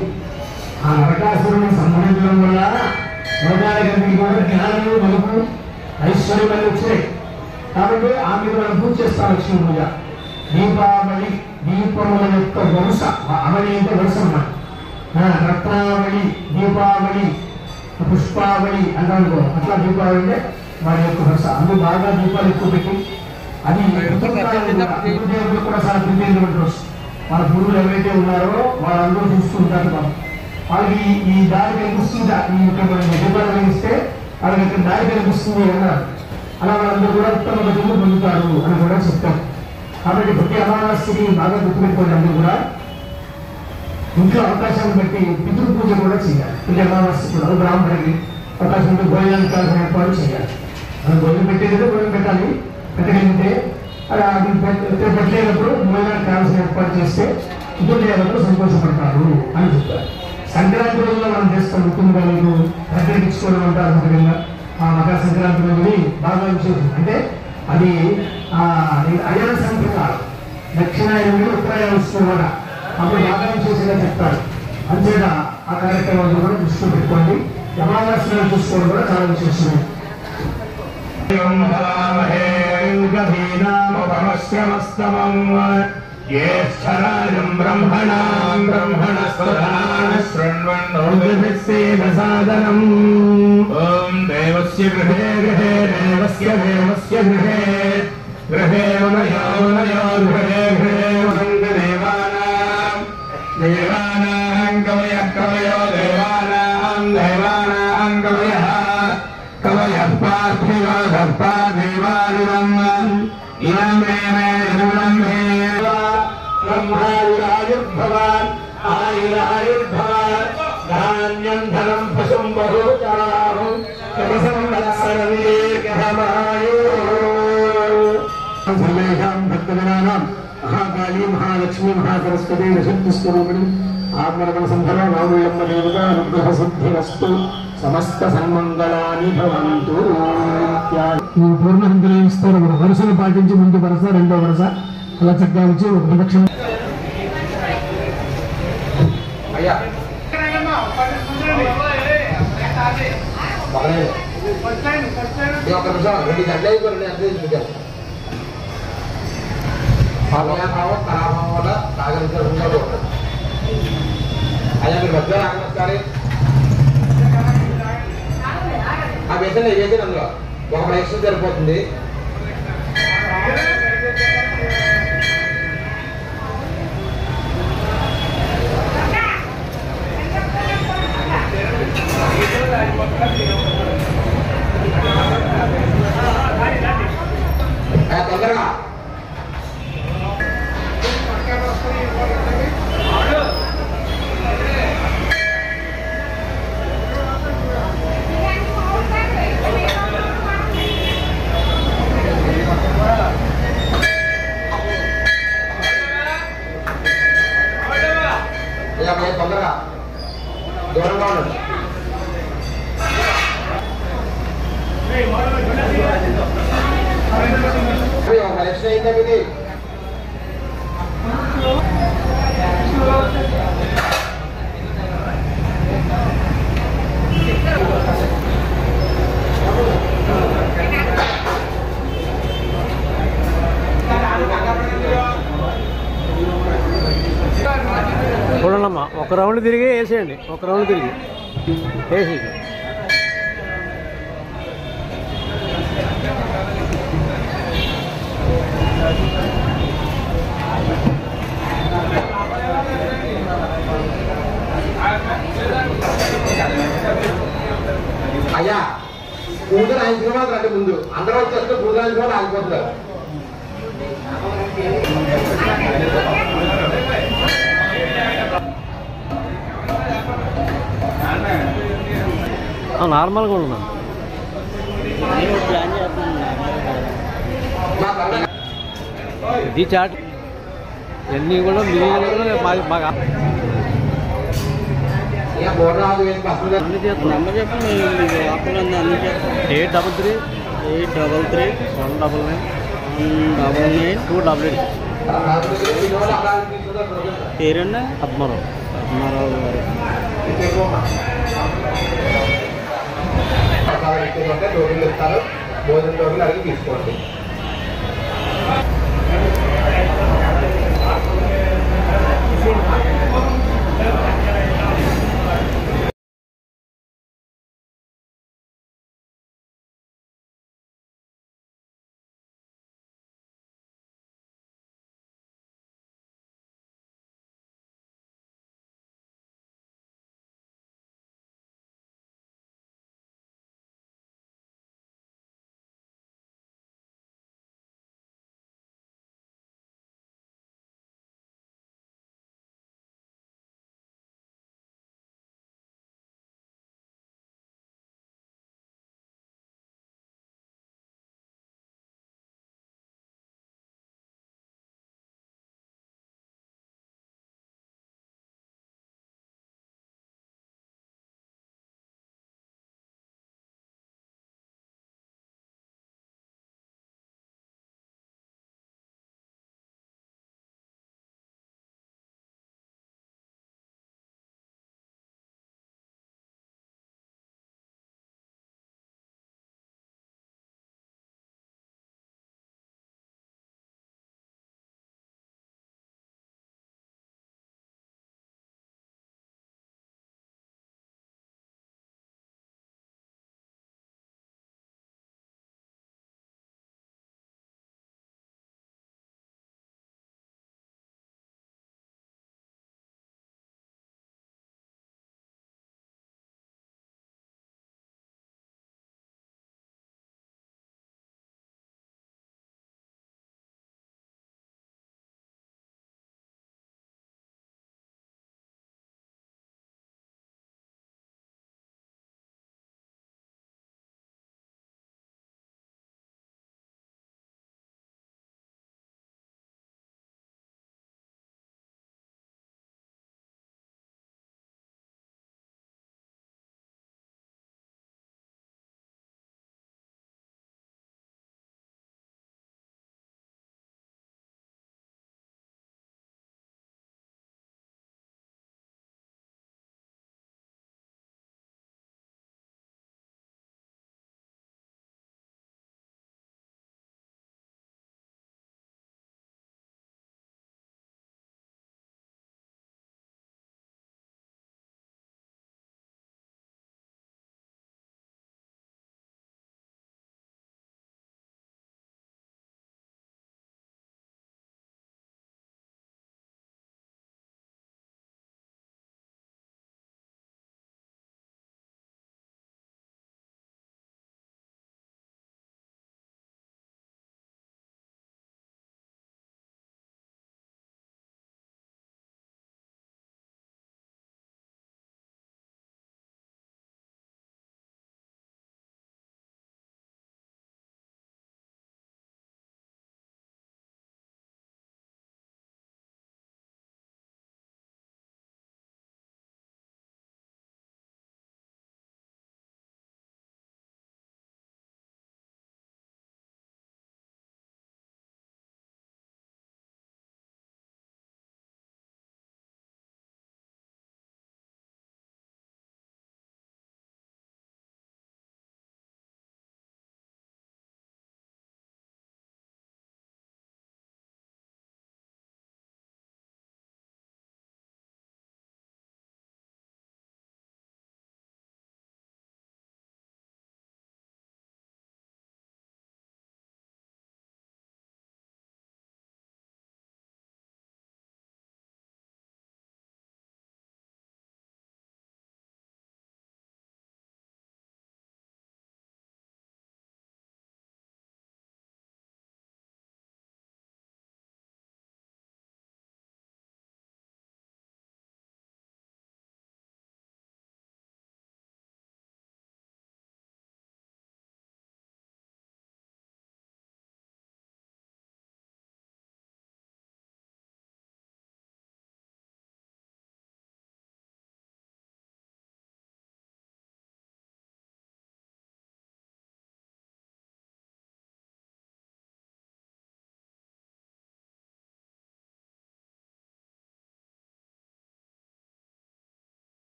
ఆ నరకాసురుని సంబంధించడం వల్ల లోకాలకి కూడా జ్ఞానము మనకు ఐశ్వర్యం అని వచ్చాయి. కాబట్టి ఆమె మనం పూజ చేస్తాం లక్ష్మీ పూజ. దీపావళి దీపముల యొక్క వరుస, అవళి అంటే వరుస అన్నమాట. రత్నావళి, దీపావళి, పుష్పావళి అంటారు. అట్లా దీపావళి అంటే వారి యొక్క వరుస. అందుకు బాగా దీపాలు ఎక్కువ పెట్టి అది పితృదేవులు కూడా చాలా ప్రీతించినటువంటి రోజు. వాళ్ళ గురువులు ఎవరైతే ఉన్నారో వాళ్ళందరూ చూస్తుంటారు. వాళ్ళకి ఈ దారి కనిపిస్తుంది, ఈ దీపాలు వెలిగిస్తే వాళ్ళకి ఇక్కడ దారి కనిపిస్తుంది అన్నారు. అలా వాళ్ళందరూ కూడా ఉత్తమ గతులు పొందుతారు అని కూడా చెప్తారు. కాబట్టి ప్రతి అమావాస్యకి బాగా గుర్తుపెట్టుకోండి. అందరూ కూడా ఇంట్లో అవకాశాన్ని బట్టి పితృ పూజ కూడా చేయాలి. ప్రతి అమావాస్య కూడా బ్రాహ్మణుడికి అవకాశం ఉంటే భోజనానికి కావాల్సిన ఏర్పాటు చేయాలి. మనం భోజనం పెట్టేది భోజనం పెట్టాలి. పెట్టగలిగితే అది పెట్టలేనప్పుడు భోజనానికి కావాల్సిన ఏర్పాటు చేస్తే ఇతర దేవతలు సంతోషపడతారు అని చెప్తారు. సంక్రాంతి రోజుల్లో మనం చేస్తాం. ముఖ్యంగా మీకు ప్రకటించుకోవడం అంటారు. ముఖ్యంగా ఆ మకర సంక్రాంతి రోజుని బాగా విశేషం. అంటే అది అయన సంఖ్య దక్షిణాయనంలో ఉత్తరాయణ వస్తుంది కూడా. అప్పుడు బాగా విశేషంగా చెప్తారు. అంతేగా ఆ కార్యక్రమాలు కూడా దృష్టిలో పెట్టుకోండి. అమావాస్యను చూసుకోవడం కూడా చాలా విశేషమే. జ్యేష్ఠరాజం బ్రహ్మణాం బ్రహ్మణస్పదాన శృణ్వన్నోర్గభిస్సేన సాదనం. ఓం దేవస్య గృహే గృహే దేవస్య దేవస్య గృహే గృహే ఉనయో ఉనయో గృహే గృహే ఉనంగ దేవానాం దేవానాం కవయః కవయో దేవానాం దేవానాం కవయః కవయః పార్థివః పార్థివానివం ఇదం మే ఇదం మే బ్రహ్మాయుర్భవాన్ ఆయుర్భవాన్ ధాన్యం ధనం పశుం బహుచారం సర్వేషాం భక్తజనానాం మహాకాళీ మహాలక్ష్మీ మహాసరస్వతి రసత్స్వరూపిణి ఆత్మరమణ సంధర రాములమ్మ దేవత అనుగ్రహ సిద్ధిరస్తు సమస్త సన్మంగళాని భవంతు. పూర్ణహంతులు ఇస్తారు. వరుసను పాటించి ముందు వరుస, రెండో వరుస అలా చక్కగా వచ్చి ఒక ప్రదక్షిణ. ఆ విషయంలో ఏదైతే అందులో ఒక ఎక్స్ట్రా సరిపోతుంది. తొందరగా తొందరగా దూరంగా ఉండండి. కలెక్షన్ అయిందా ఇది? చూడండమ్మా, ఒక రౌండ్ తిరిగి వేసేయండి, ఒక రౌండ్ తిరిగి వేసి అయ్యా పూజలు ఆయన సినిమా రండి ముందు అందరూ వచ్చేస్తే పూజలు ఆయన సినిమా ఆగిపోతున్నారు. నార్మల్గా ఉన్నాను. ఇది చాట్ ఇవన్నీ కూడా మిగిలిన బాగా బోర్డు 833 199 288 పేరన్నా పద్మరావు టోకెన్లు ఇస్తారు. భోజనం టోకెన్లు అడిగి తీసుకోండి.